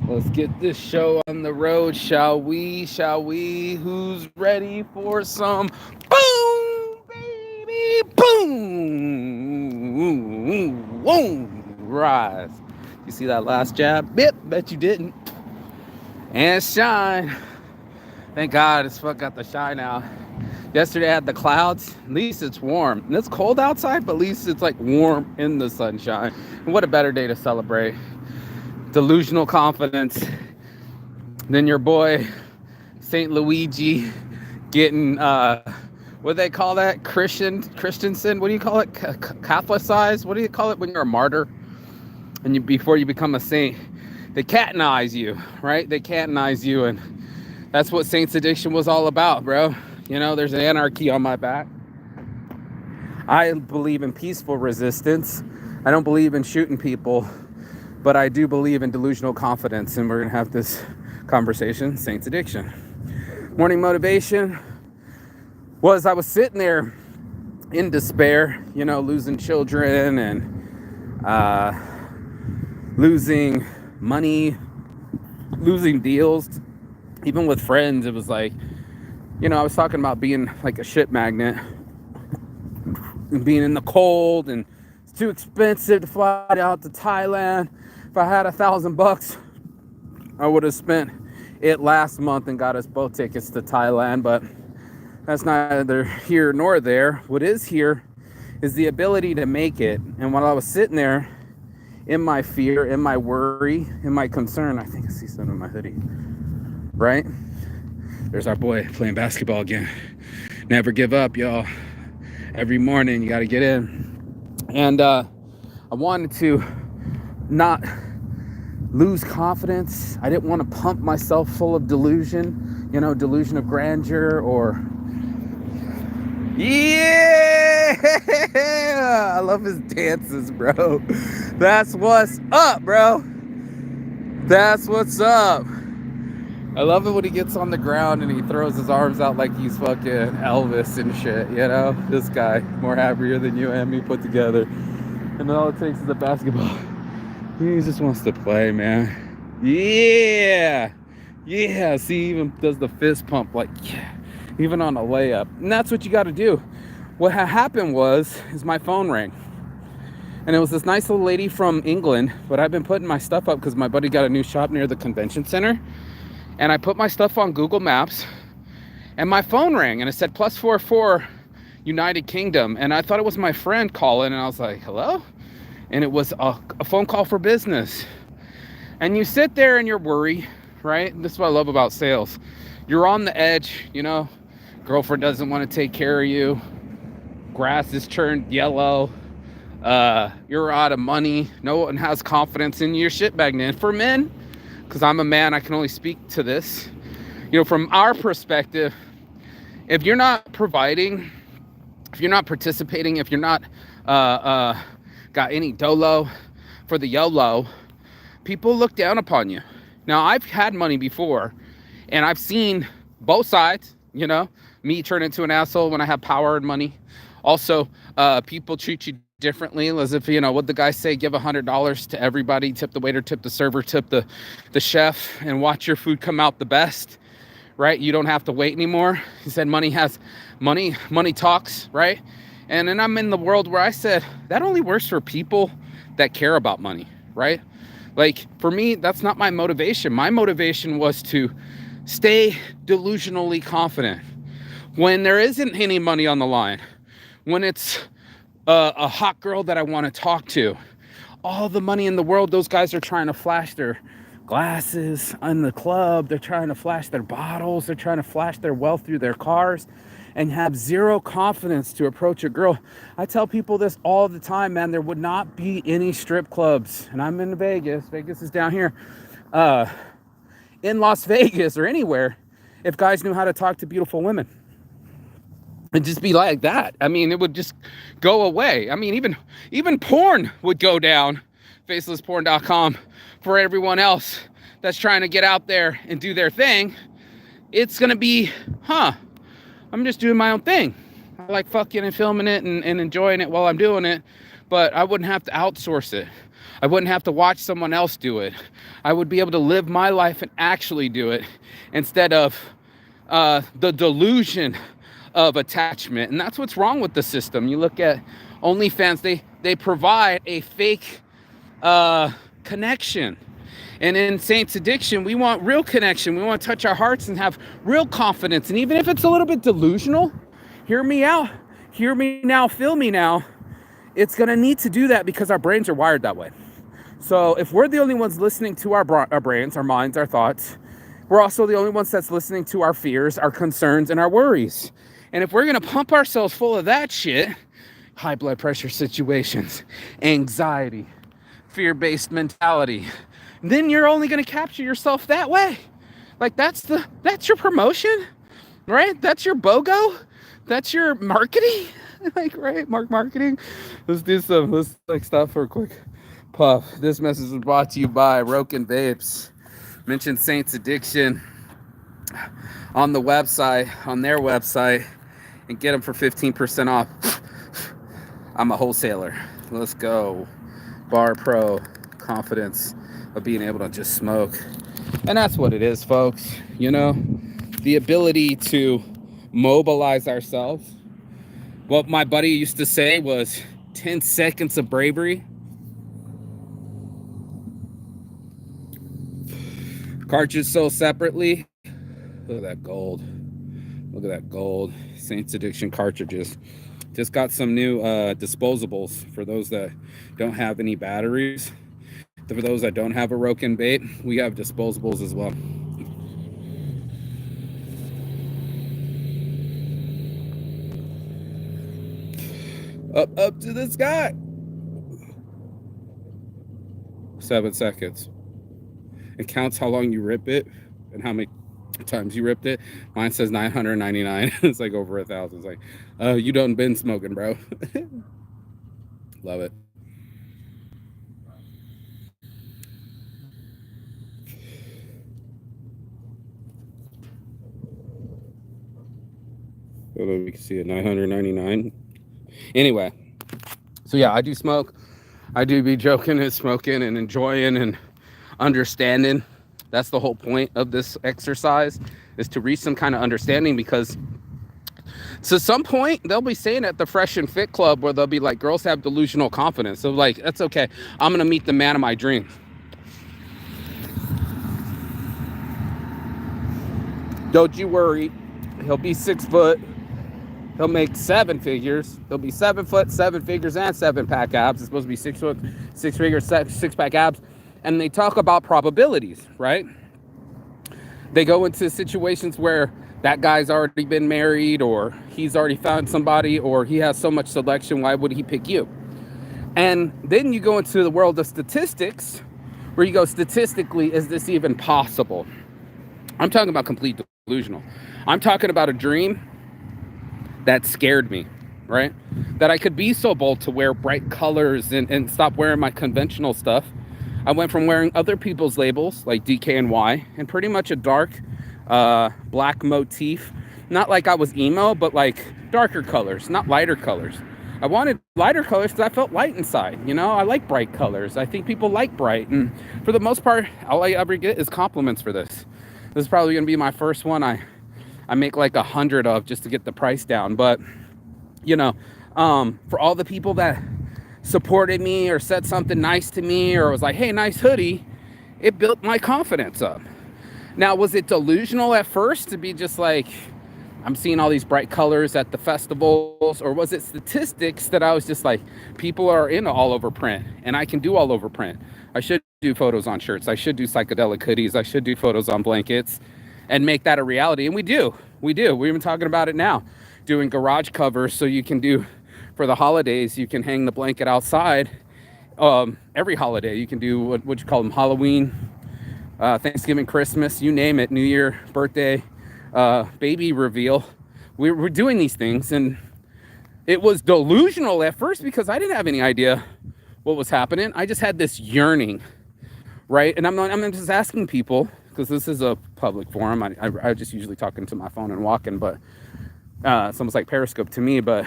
Let's get this show on the road, shall we? Shall we? Who's ready for some boom, baby? Boom! Boom! Rise. You see that last jab? Bip, bet you didn't. And shine. Thank God it's got the shine out. Yesterday I had the clouds. At least it's warm. And it's cold outside, but at least it's like warm in the sunshine. And what a better day to celebrate delusional confidence than your boy Saint Luigi getting what do they call that? Christensen? What do you call it? Catholicized? What do you call it when you're a martyr and before you become a saint? They canonize you, right? They canonize you, and that's what Saint's Addiction was all about, bro. You know, there's an anarchy on my back. I believe in peaceful resistance. I don't believe in shooting people, but I do believe in delusional confidence, and we're gonna have this conversation. Saint's Addiction. Morning motivation was I was sitting there in despair, you know, losing children and losing money, losing deals, even with friends. It was like, you know, I was talking about being like a shit magnet and being in the cold, and it's too expensive to fly out to Thailand. If I had $1,000, I would have spent it last month and got us both tickets to Thailand, but that's neither here nor there. What is here is the ability to make it. And while I was sitting there in my fear, in my worry, in my concern, I think I see something in my hoodie, right? There's our boy playing basketball again. Never give up, y'all. Every morning you got to get in. And I wanted to not lose confidence. I didn't want to pump myself full of delusion, you know, delusion of grandeur or... Yeah! I love his dances, bro. That's what's up, bro. That's what's up. I love it when he gets on the ground and he throws his arms out like he's fucking Elvis and shit, you know? This guy, more happier than you and me put together. And all it takes is a basketball. He just wants to play, man. Yeah! Yeah, see, he even does the fist pump like, yeah. Even on a layup. And that's what you got to do. What happened is my phone rang. And it was this nice little lady from England, but I've been putting my stuff up because my buddy got a new shop near the convention center. And I put my stuff on Google Maps, and my phone rang, and it said +44 United Kingdom. And I thought it was my friend calling, and I was like, hello? And it was a phone call for business. And you sit there and you're worried, right? This is what I love about sales. You're on the edge, you know? Girlfriend doesn't want to take care of you. Grass is turned yellow. You're out of money. No one has confidence in your shit bag. And for men, because I'm a man, I can only speak to this. You know, from our perspective, if you're not providing, if you're not participating, if you're not got any dolo for the YOLO, people look down upon you. Now, I've had money before, and I've seen both sides, you know, me turn into an asshole when I have power and money. Also, people treat you differently, as if, you know, what the guy say, give $100 to everybody, tip the waiter, tip the server, tip the chef, and watch your food come out the best, right? You don't have to wait anymore. He said money talks, right? And then I'm in the world where I said, that only works for people that care about money, right? Like, for me, that's not my motivation. My motivation was to stay delusionally confident when there isn't any money on the line, when it's a hot girl that I want to talk to. All the money in the world, those guys are trying to flash their glasses in the club. They're trying to flash their bottles. They're trying to flash their wealth through their cars and have zero confidence to approach a girl. I tell people this all the time, man. There would not be any strip clubs. And I'm in Vegas. Vegas is down here. In Las Vegas or anywhere, if guys knew how to talk to beautiful women. It'd just be like that. I mean, it would just go away. I mean, even porn would go down, facelessporn.com, for everyone else that's trying to get out there and do their thing. It's going to be, I'm just doing my own thing. I like fucking and filming it and enjoying it while I'm doing it, but I wouldn't have to outsource it. I wouldn't have to watch someone else do it. I would be able to live my life and actually do it instead of the delusion of attachment. And that's what's wrong with the system. You look at OnlyFans, they provide a fake connection. And in Saints Addiction, we want real connection. We want to touch our hearts and have real confidence. And even if it's a little bit delusional, hear me out. Hear me now, feel me now. It's going to need to do that because our brains are wired that way. So if we're the only ones listening to our brains, our minds, our thoughts, we're also the only ones that's listening to our fears, our concerns, and our worries. And if we're going to pump ourselves full of that shit, high blood pressure situations, anxiety, fear-based mentality, then you're only going to capture yourself that way. Like that's your promotion, right? That's your BOGO. That's your marketing. Like, right? Marketing. Let's like stuff for a quick puff. This message is brought to you by Roken Vapes. Mention Saints Addiction on the website, on their website, and get them for 15% off. I'm a wholesaler. Let's go. Bar Pro confidence of being able to just smoke. And that's what it is, folks. You know, the ability to mobilize ourselves. What my buddy used to say was 10 seconds of bravery. Cartridge sold separately. Look at that gold. Look at that gold. Saints Addiction cartridges. Just got some new disposables for those that don't have any batteries. For those that don't have a Roken vape, we have disposables as well. Up to the sky. 7 seconds. It counts how long you rip it and how many times you ripped it. Mine says 999. It's like over 1,000. It's like, you done been smoking, bro. Love it. Hold on, we can see it, 999. Anyway, so yeah, I do smoke. I do be joking and smoking and enjoying and understanding. That's the whole point of this exercise, is to reach some kind of understanding, because to some point they'll be saying at the Fresh and Fit Club where they'll be like, girls have delusional confidence. So like, that's okay. I'm going to meet the man of my dreams. Don't you worry. He'll be 6 foot. He'll make 7 figures. He'll be 7 foot, 7 figures, and 7-pack abs. It's supposed to be 6 foot, 6 figures, 6-pack abs. And they talk about probabilities, right? They go into situations where that guy's already been married, or he's already found somebody, or he has so much selection. Why would he pick you? And then you go into the world of statistics, where you go, statistically, is this even possible? I'm talking about complete delusional. I'm talking about a dream that scared me, right? That I could be so bold to wear bright colors and stop wearing my conventional stuff. I went from wearing other people's labels like DKNY and pretty much a dark black motif. Not like I was emo, but like darker colors, not lighter colors. I wanted lighter colors because I felt light inside. You know, I like bright colors. I think people like bright. And for the most part, all I ever get is compliments for this. This is probably going to be my first one I make like 100 of just to get the price down. But, you know, for all the people that supported me or said something nice to me or was like, hey, nice hoodie, it built my confidence up. Now, was it delusional at first to be just like, I'm seeing all these bright colors at the festivals? Or was it statistics that I was just like, people are into all over print and I can do all over print? I should do photos on shirts. I should do psychedelic hoodies. I should do photos on blankets and make that a reality. And we do. We're even talking about it now, doing garage covers. So you can do, for the holidays, you can hang the blanket outside. Every holiday, you can do what you call them, Halloween, Thanksgiving, Christmas, you name it, New Year, birthday, baby reveal. We're doing these things, and it was delusional at first because I didn't have any idea what was happening. I just had this yearning, right? And I'm just asking people, because this is a public forum. I just usually talking to my phone and walking, but it's almost like Periscope to me. But,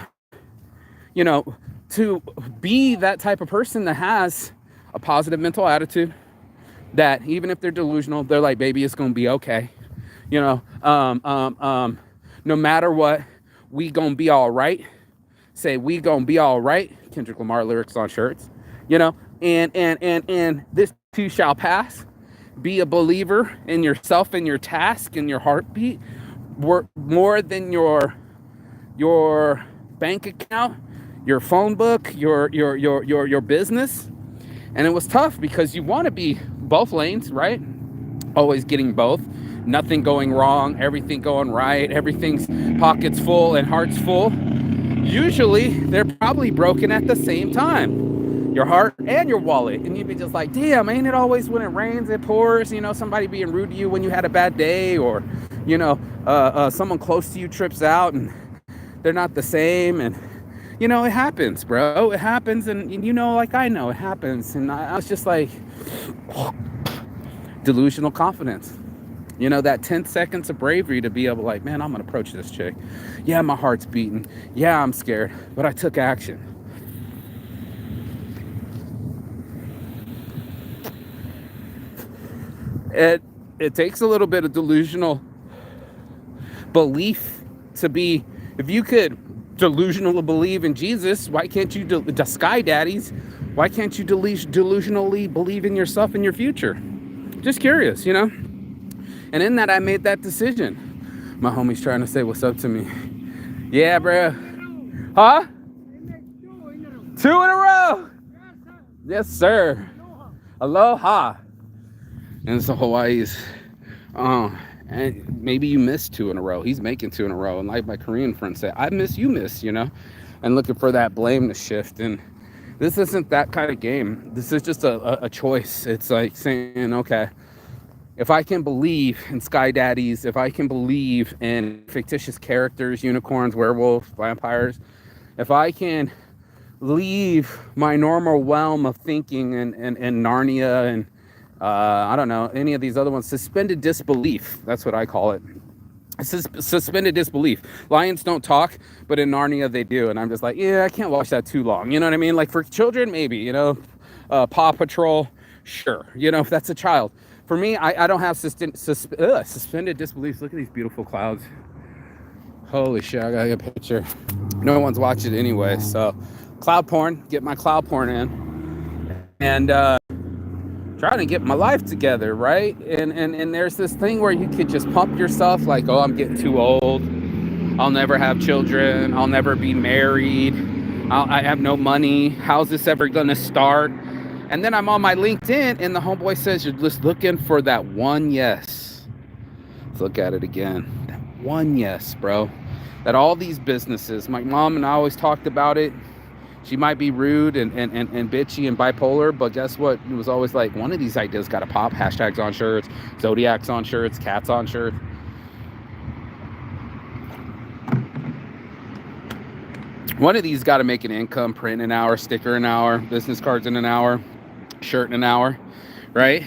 you know, to be that type of person that has a positive mental attitude, that even if they're delusional, they're like, baby, it's gonna be okay. You know, no matter what, we gonna be all right. Say we gonna be all right. Kendrick Lamar lyrics on shirts. You know, and this too shall pass. Be a believer in yourself and your task and your heartbeat, work more than your bank account, your phone book, your business. And it was tough because you want to be both lanes, right? Always getting both. Nothing going wrong, everything going right, everything's pockets full and hearts full. Usually they're probably broken at the same time, your heart and your wallet. And you'd be just like, damn, ain't it always when it rains it pours? You know, somebody being rude to you when you had a bad day, or you know, someone close to you trips out and they're not the same. And you know, it happens, bro. It happens. And you know, like I know it happens. And I was just like, delusional confidence. You know, that 10 seconds of bravery to be able to like, man, I'm going to approach this chick. Yeah, my heart's beating. Yeah, I'm scared, but I took action. It takes a little bit of delusional belief to be, if you could delusionally believe in Jesus, why can't you, the sky daddies, why can't you delusionally believe in yourself and your future? Just curious, you know? And in that, I made that decision. My homie's trying to say what's up to me. Yeah, bro. Huh? 2 in a row. Yes, sir. Aloha. And it's the Hawaii's. And maybe you missed 2 in a row. He's making 2 in a row. And like my Korean friend said, I miss, you miss, you know? And looking for that blame to shift. And this isn't that kind of game. This is just a choice. It's like saying, okay, if I can believe in sky daddies, if I can believe in fictitious characters, unicorns, werewolves, vampires, if I can leave my normal realm of thinking and Narnia and I don't know, any of these other ones, suspended disbelief, that's what I call it. Suspended disbelief. Lions don't talk, but in Narnia they do. And I'm just like, yeah, I can't watch that too long. You know what I mean? Like for children, maybe, you know, Paw Patrol, sure. You know, if that's a child. For me, I don't have suspended disbelief. Look at these beautiful clouds. Holy shit, I gotta get a picture. No one's watching it anyway, so cloud porn, get my cloud porn in. And trying to get my life together, right? And there's this thing where you could just pump yourself like, oh, I'm getting too old. I'll never have children. I'll never be married. I have no money. How's this ever gonna start? And then I'm on my LinkedIn and the homeboy says you're just looking for that one yes. Let's look at it again. That one yes, bro. That all these businesses, my mom and I always talked about it. She might be rude and bitchy and bipolar, but guess what? It was always like, one of these ideas got to pop. Hashtags on shirts, zodiacs on shirts, cats on shirts. One of these got to make an income, print an hour, sticker an hour, business cards in an hour, shirt in an hour, right?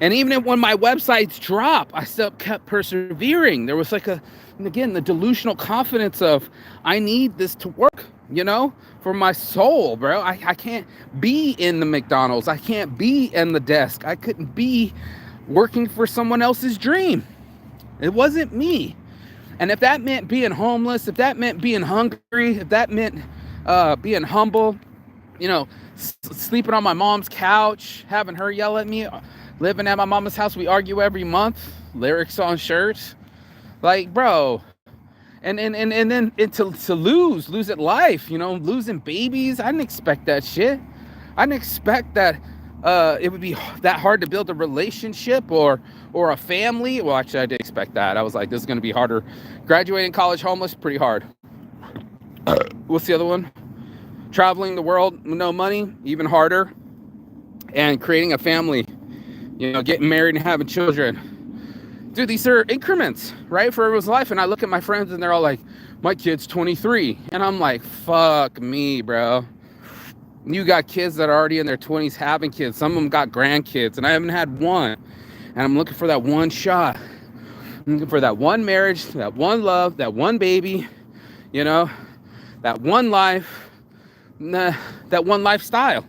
And even when my websites drop, I still kept persevering. There was like again, the delusional confidence of, I need this to work, you know, for my soul, bro. I can't be in the McDonald's. I can't be in the desk. I couldn't be working for someone else's dream. It wasn't me. And if that meant being homeless, if that meant being hungry, if that meant being humble, you know, sleeping on my mom's couch, having her yell at me, living at my mama's house, we argue every month, lyrics on shirts, like, bro. And then to lose at life, you know, losing babies. I didn't expect that shit. I didn't expect that it would be that hard to build a relationship or a family. Well, actually, I did expect that. I was like, this is going to be harder. Graduating college homeless, pretty hard. What's the other one? Traveling the world with no money, even harder. And creating a family, you know, getting married and having children. Dude, these are increments, right, for everyone's life. And I look at my friends and they're all like, my kid's 23. And I'm like, fuck me, bro. You got kids that are already in their 20s having kids. Some of them got grandkids and I haven't had one. And I'm looking for that one shot. I'm looking for that one marriage, that one love, that one baby, you know, that one life, that one lifestyle.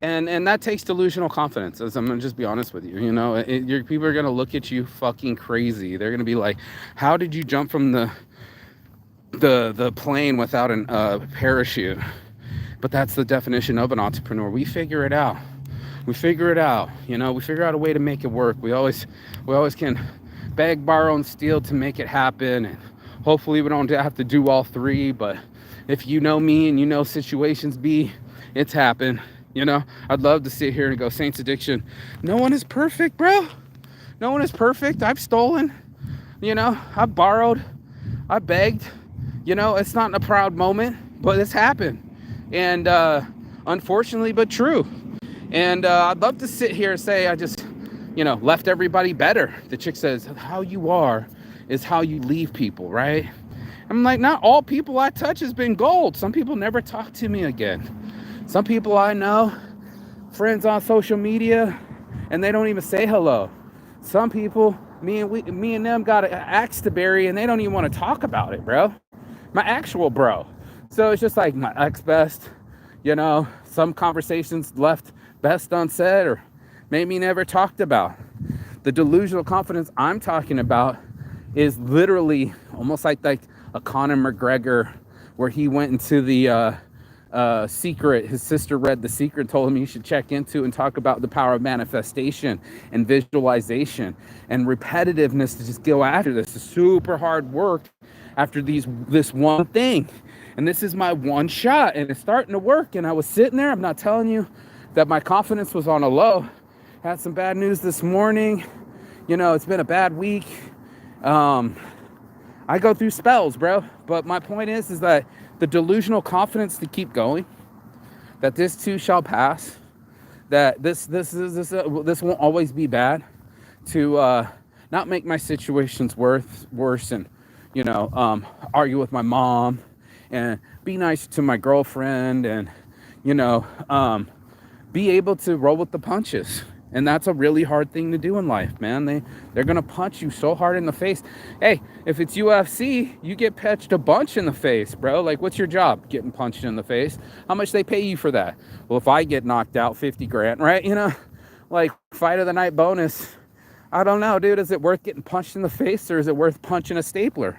And that takes delusional confidence, as I'm gonna just be honest with you. You know, people are gonna look at you fucking crazy. They're gonna be like, how did you jump from the plane without an parachute? But that's the definition of an entrepreneur. We figure it out. We figure it out. You know, we figure out a way to make it work. We always can beg, borrow, and steal to make it happen. And hopefully we don't have to do all three. But if you know me and you know situations B, it's happened. You know, I'd love to sit here and go, Saints Addiction, no one is perfect, bro. No one is perfect. I've stolen. You know, I've borrowed. I begged. You know, it's not a proud moment, but it's happened. And unfortunately, but true. And I'd love to sit here and say I just, you know, left everybody better. The chick says, how you are is how you leave people, right? I'm like, not all people I touch has been gold. Some people never talk to me again. Some people I know, friends on social media, and they don't even say hello. Some people, me and them got an axe to bury, and they don't even want to talk about it, bro. My actual bro. So it's just like my ex-best, you know, some conversations left best unsaid or maybe never talked about. The delusional confidence I'm talking about is literally almost like a Conor McGregor, where he went into the secret. His sister read The Secret, told him you should check into and talk about the power of manifestation and visualization and repetitiveness to just go after this. It's super hard work after this one thing. And this is my one shot, and it's starting to work. And I was sitting there, I'm not telling you that my confidence was on a low. Had some bad news this morning. You know, it's been a bad week. I go through spells, bro. But my point is that the delusional confidence to keep going, that this too shall pass, that this won't always be bad, to not make my situations worse, and you know, argue with my mom, and be nice to my girlfriend, and you know, be able to roll with the punches. And that's a really hard thing to do in life, man. They're gonna punch you so hard in the face. Hey, if it's UFC, you get punched a bunch in the face, bro. Like, what's your job? Getting punched in the face. How much they pay you for that? Well, if I get knocked out, 50 grand, right? You know, like fight of the night bonus. I don't know, dude. Is it worth getting punched in the face, or is it worth punching a stapler,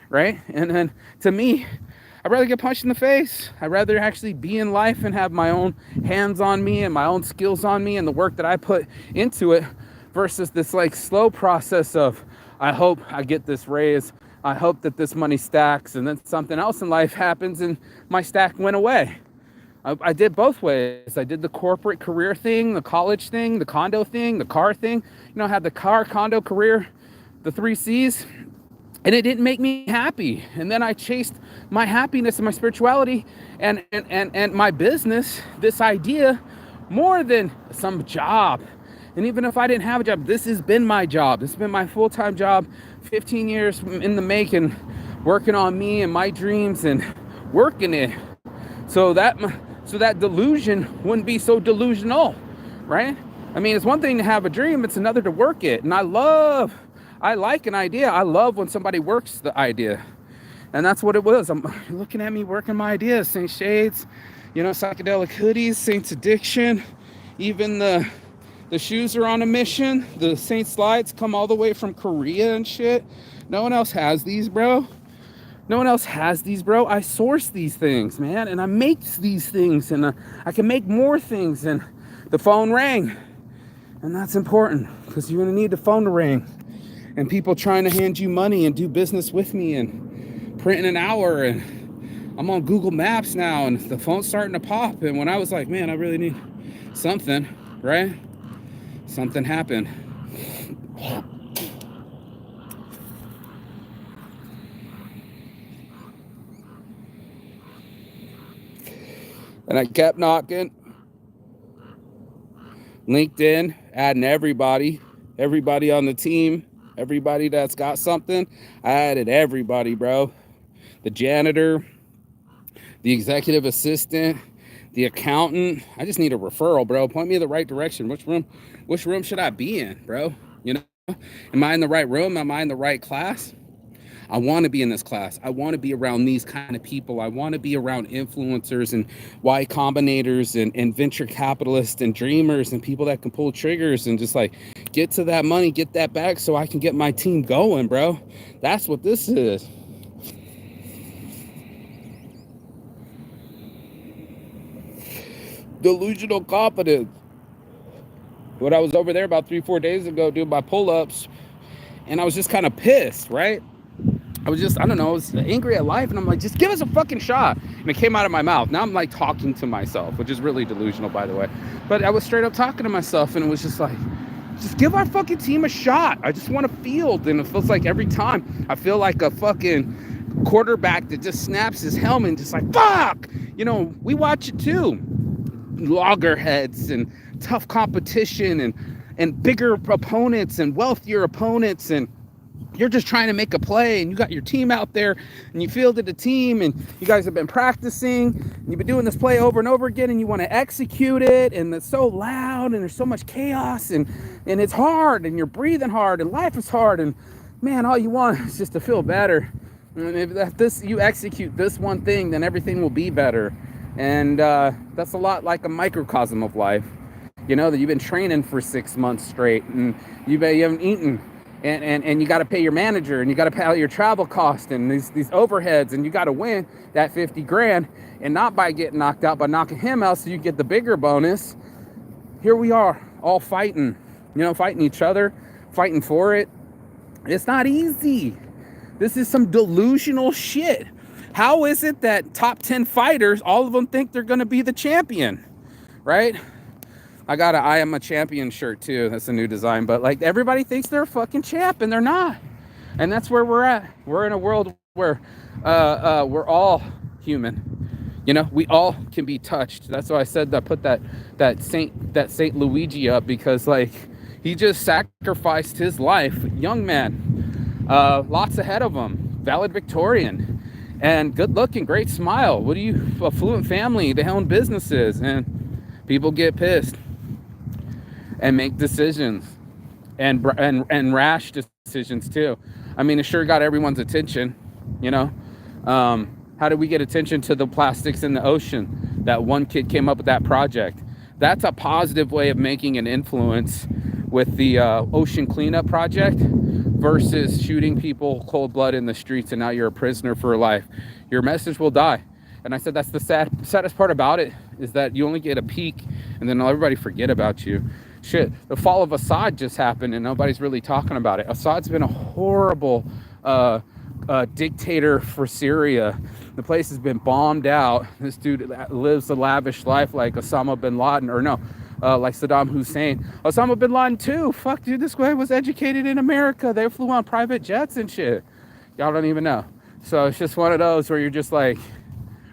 right? And then to me, I'd rather get punched in the face. I'd rather actually be in life and have my own hands on me and my own skills on me and the work that I put into it, versus this like slow process of, I hope I get this raise. I hope that this money stacks, and then something else in life happens and my stack went away. I did both ways. I did the corporate career thing, the college thing, the condo thing, the car thing. You know, I had the car, condo, career, the 3 C's. And it didn't make me happy. And then I chased my happiness and my spirituality and my business, this idea, more than some job. And even if I didn't have a job, this has been my job. This has been my full-time job, 15 years in the making, working on me and my dreams and working it. So that delusion wouldn't be so delusional, right? I mean, it's one thing to have a dream, it's another to work it. And I like an idea. I love when somebody works the idea. And that's what it was. I'm looking at me working my ideas. Saint Shades, you know, psychedelic hoodies, Saints Addiction. Even the shoes are on a mission. The Saint Slides come all the way from Korea and shit. No one else has these, bro. No one else has these, bro. I source these things, man. And I make these things. And I can make more things. And the phone rang. And that's important, because you're going to need the phone to ring. And people trying to hand you money and do business with me and print in an hour. And I'm on Google Maps now, and the phone's starting to pop. And when I was like, man, I really need something, right? Something happened. And I kept knocking. LinkedIn, adding everybody on the team. Everybody that's got something, I added everybody, bro. The janitor, the executive assistant, the accountant. I just need a referral, bro. Point me in the right direction. Which room should I be in, bro? You know, am I in the right room? Am I in the right class? I want to be in this class. I want to be around these kind of people. I want to be around influencers and Y combinators and venture capitalists and dreamers and people that can pull triggers and just like get to that money, get that back so I can get my team going, bro. That's what this is. Delusional confidence. When I was over there about 3-4 days ago doing my pull-ups, and I was just kind of pissed, right? I was just, I don't know, I was angry at life, and I'm like, just give us a fucking shot. And it came out of my mouth. Now I'm like talking to myself, which is really delusional, by the way. But I was straight up talking to myself, and it was just like, just give our fucking team a shot. I just want to field. And it feels like every time I feel like a fucking quarterback that just snaps his helmet and just like, fuck! You know, we watch it too. Loggerheads and tough competition and bigger opponents and wealthier opponents, and you're just trying to make a play, and you got your team out there and you fielded the team and you guys have been practicing and you've been doing this play over and over again, and you want to execute it, and it's so loud and there's so much chaos and it's hard, and you're breathing hard, and life is hard, and man, all you want is just to feel better. And if you execute this one thing, then everything will be better. And that's a lot like a microcosm of life, you know, that you've been training for 6 months straight, and you haven't eaten, and you got to pay your manager, and you got to pay out your travel cost and these overheads, and you got to win that 50 grand, and not by getting knocked out, but knocking him out so you get the bigger bonus. Here we are, all fighting, you know, fighting each other, fighting for it. It's not easy. This is some delusional shit. How is it that top 10 fighters, all of them think they're going to be the champion, right? I got a I am a champion shirt too. That's a new design, but like everybody thinks they're a fucking champ and they're not. And that's where we're at. We're in a world where we're all human. You know, we all can be touched. That's why I said that, put that Saint Luigi up, because like he just sacrificed his life. Young man, lots ahead of him, valedictorian. And good looking, great smile. Affluent family, they own businesses, and people get pissed and make decisions and rash decisions too. I mean, it sure got everyone's attention, you know. How did we get attention to the plastics in the ocean? That one kid came up with that project. That's a positive way of making an influence with the ocean cleanup project, versus shooting people cold blood in the streets and now you're a prisoner for life. Your message will die. And I said that's the saddest part about it, is that you only get a peek and then everybody forget about you. Shit, the fall of Assad just happened and nobody's really talking about it. Assad's been a horrible dictator for Syria. The place has been bombed out. This dude lives a lavish life like Osama bin Laden, or no, like Saddam Hussein. Osama bin Laden too. Fuck, dude, this guy was educated in America. They flew on private jets and shit. Y'all don't even know. So it's just one of those where you're just like,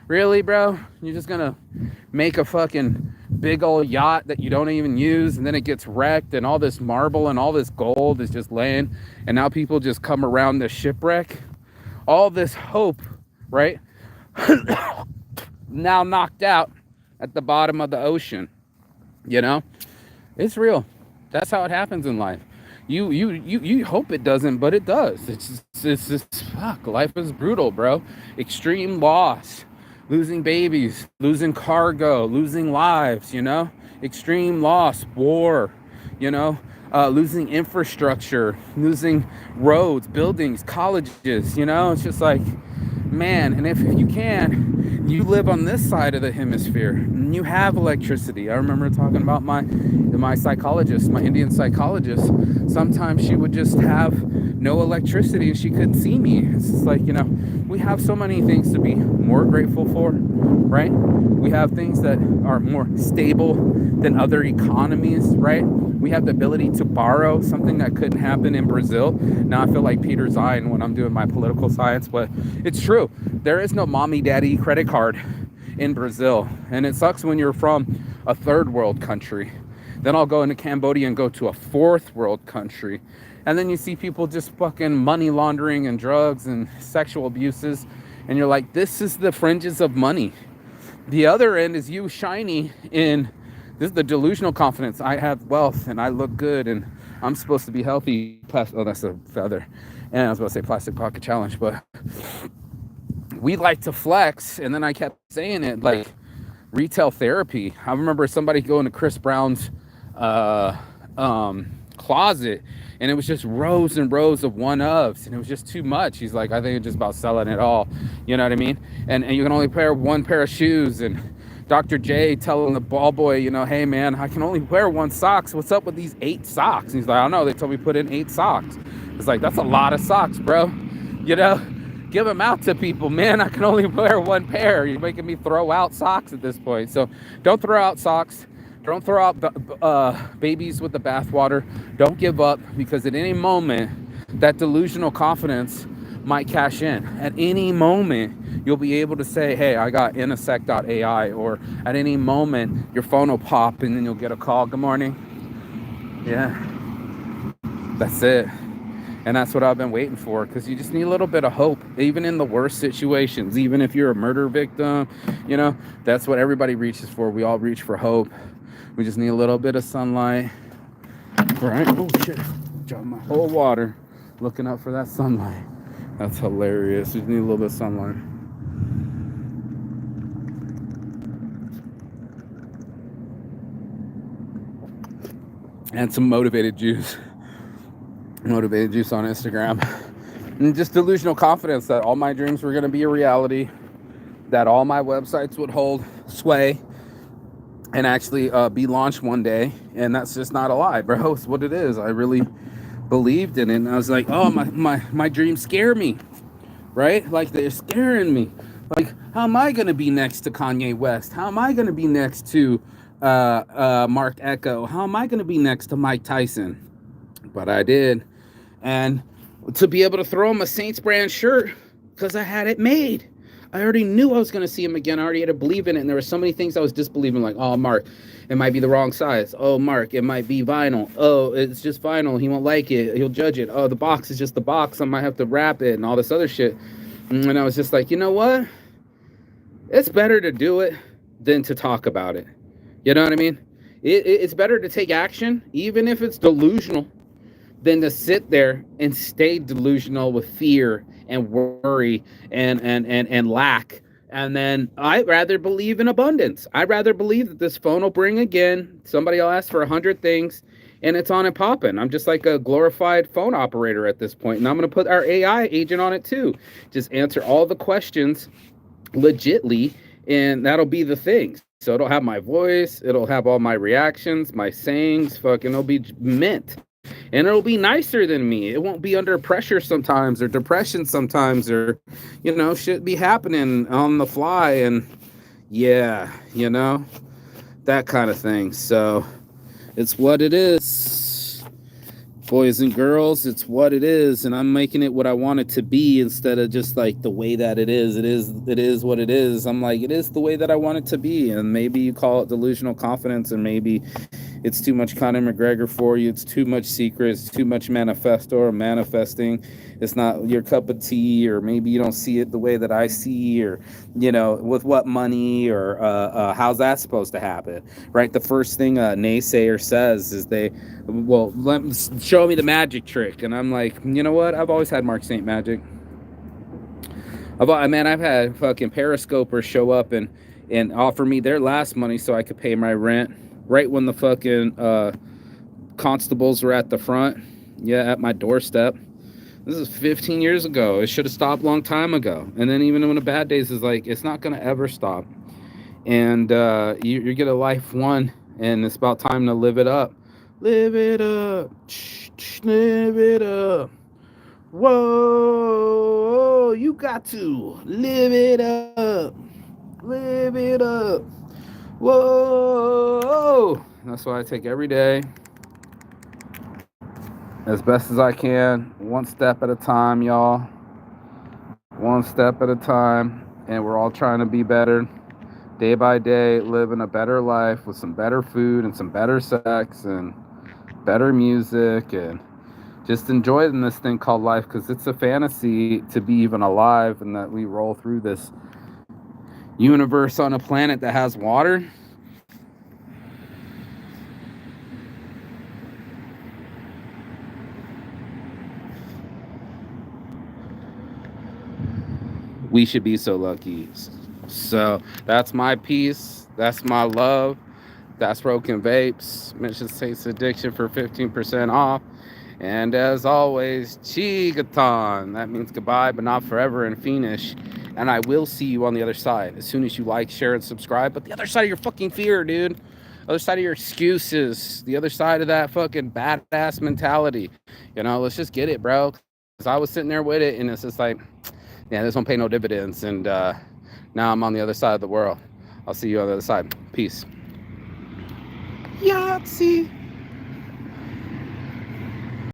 really, bro? You're just gonna make a fucking big old yacht that you don't even use, and then it gets wrecked, and all this marble and all this gold is just laying, and now people just come around the shipwreck. All this hope, right? Now knocked out at the bottom of the ocean. You know, it's real. That's how it happens in life. You hope it doesn't, but it does. It's just fuck. Life is brutal, bro. Extreme loss, losing babies, losing cargo, losing lives. You know, extreme loss, war. You know, losing infrastructure, losing roads, buildings, colleges. You know, it's just like, man. And if you can, you live on this side of the hemisphere and you have electricity. I remember talking about my psychologist, my Indian psychologist. Sometimes she would just have no electricity and she couldn't see me. It's just like, you know, we have so many things to be more grateful for, right? We have things that are more stable than other economies, right? We have the ability to borrow, something that couldn't happen in Brazil. Now I feel like Peter Zion when I'm doing my political science, but it's true. There is no mommy daddy credit card in Brazil. And it sucks when you're from a third world country. Then I'll go into Cambodia and go to a fourth world country. And then you see people just fucking money laundering and drugs and sexual abuses. And you're like, this is the fringes of money. The other end is you shiny in, this is the delusional confidence. I have wealth and I look good and I'm supposed to be healthy. Oh, that's a feather. And I was about to say plastic pocket challenge, but we like to flex. And then I kept saying it like retail therapy. I remember somebody going to Chris Brown's closet, and it was just rows and rows of one ofs, and it was just too much. He's like, I think it's just about selling it all. You know what I mean? And you can only wear one pair of shoes. And Dr. J telling the ball boy, you know, hey man, I can only wear one socks. What's up with these 8 socks? And he's like, I don't know. They told me put in 8 socks. It's like, that's a lot of socks, bro. You know, give them out to people, man. I can only wear one pair. You're making me throw out socks at this point. So don't throw out socks. Don't throw out babies with the bathwater. Don't give up, because at any moment, that delusional confidence might cash in. At any moment, you'll be able to say, hey, I got Intersect.ai, or at any moment, your phone will pop and then you'll get a call. Good morning. Yeah, that's it. And that's what I've been waiting for, because you just need a little bit of hope, even in the worst situations. Even if you're a murder victim, you know, that's what everybody reaches for. We all reach for hope. We just need a little bit of sunlight. Right? Oh, shit. Dropped my whole water looking up for that sunlight. That's hilarious. We just need a little bit of sunlight. And some motivated juice. Motivated juice on Instagram. And just delusional confidence that all my dreams were going to be a reality, that all my websites would hold sway and actually be launched one day. And that's just not a lie, bro. It's what it is. I really believed in it. And I was like, oh, my dreams scare me, right? Like, they're scaring me. Like, how am I going to be next to Kanye West? How am I going to be next to Mark Echo? How am I going to be next to Mike Tyson? But I did. And to be able to throw him a Saints brand shirt, because I had it made. I already knew I was going to see him again. I already had to believe in it. And there were so many things I was disbelieving, like, oh, Mark, it might be the wrong size. Oh, Mark, it might be vinyl. Oh, it's just vinyl. He won't like it. He'll judge it. Oh, the box is just the box. I might have to wrap it and all this other shit. And I was just like, you know what? It's better to do it than to talk about it. You know what I mean? It's better to take action, even if it's delusional, than to sit there and stay delusional with fear and worry and lack. And then I'd rather believe in abundance. I'd rather believe that this phone will bring again. Somebody will ask for 100 things and it's on and popping. I'm just like a glorified phone operator at this point. And I'm going to put our AI agent on it too. Just answer all the questions legitly, and that'll be the thing. So it'll have my voice. It'll have all my reactions, my sayings. Fucking, it'll be mint. And it'll be nicer than me. It won't be under pressure sometimes, or depression sometimes, or, you know, shit be happening on the fly. And yeah, you know, that kind of thing. So it's what it is, boys and girls. It's what it is. And I'm making it what I want it to be, instead of just like the way that it is. It is what it is. I'm like, it is the way that I want it to be. And maybe you call it delusional confidence, and maybe it's too much Conor McGregor for you. It's too much secrets, too much manifesto or manifesting. It's not your cup of tea, or maybe you don't see it the way that I see, or, you know, with what money, or how's that supposed to happen, right? The first thing a naysayer says is show me the magic trick. And I'm like, you know what? I've always had Mark Saint magic. I've had fucking Periscopers show up and offer me their last money so I could pay my rent. Right when the fucking constables were at the front, at my doorstep. This is 15 years ago. It should have stopped a long time ago. And then even when the bad days is like, it's not going to ever stop. And you get a life one, and it's about time to live it up. Live it up. Live it up. Whoa, you got to live it up. Live it up. Whoa, that's what I take every day, as best as I can, one step at a time, y'all. One step at a time, and we're all trying to be better, day by day, living a better life with some better food and some better sex and better music, and just enjoying this thing called life, because it's a fantasy to be even alive, and that we roll through this universe on a planet that has water. We should be so lucky. So that's my piece. That's my love. That's Broken Vapes. Mission States Addiction for 15% off. And as always, Chigaton. That means goodbye, but not forever in Fiendish. And I will see you on the other side as soon as you like, share, and subscribe. But the other side of your fucking fear, dude. The other side of your excuses. The other side of that fucking badass mentality. You know, let's just get it, bro. Because I was sitting there with it, and it's just like, yeah, this won't pay no dividends. And now I'm on the other side of the world. I'll see you on the other side. Peace. Yahtzee.